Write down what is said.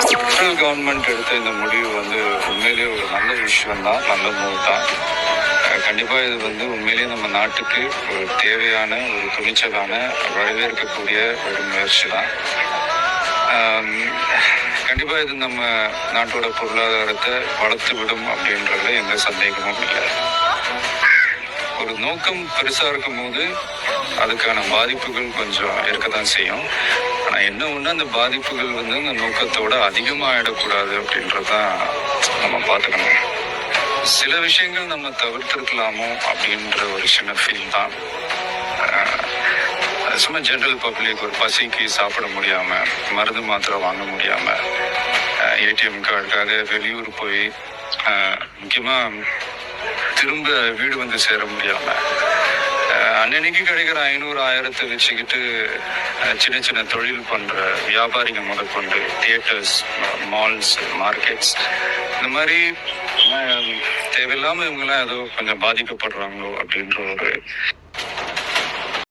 Central government எடுத்த இந்த முடிவு உண்மையிலேயே ஒரு நல்ல விஷயம் தான், நல்ல மூவ் தான். கண்டிப்பாக இது உண்மையிலேயே நம்ம நாட்டுக்கு ஒரு தேவையான ஒரு துணிச்சலான வரவேற்கக்கூடிய ஒரு முயற்சி தான். கண்டிப்பாக இது நம்ம நாட்டோட பொருளாதாரத்தை வளர்த்து விடும் அப்படின்றதுல எந்த சந்தேகமும் இல்லை. ஒரு நோக்கம் பெருசாக இருக்கும் போது அதுக்கான பாதிப்புகள் கொஞ்சம் இருக்கத்தான் செய்யும். ஆனால் என்ன ஒன்று, அந்த பாதிப்புகள் அந்த நோக்கத்தோட அதிகமாகிடக்கூடாது அப்படின்றதான் நம்ம பார்த்துக்கணும். சில விஷயங்கள் நம்ம தவிர்த்திருக்கலாமோ அப்படின்ற ஒரு சின்ன ஃபீல் தான். சும்மா ஜென்ரல் பப்ளிக் ஒரு பசிக்கு சாப்பிட முடியாமல், மருந்து மாத்திரை வாங்க முடியாமல், ஏடிஎம் கார்டுக்காக வெளியூர் போய் முக்கியமாக திரும்ப வீடு சேர முடியாமல், அன்னன்னைக்கு கிடைக்கிற 500-1000 வச்சுக்கிட்டு சின்ன சின்ன தொழில் பண்ணுற வியாபாரிங்க முதற்கொண்டு தியேட்டர்ஸ், மால்ஸ், மார்க்கெட்ஸ், இந்த மாதிரி தேவையில்லாமல் இவங்கெல்லாம் ஏதோ கொஞ்சம் பாதிக்கப்படுறாங்களோ அப்படின்ற ஒரு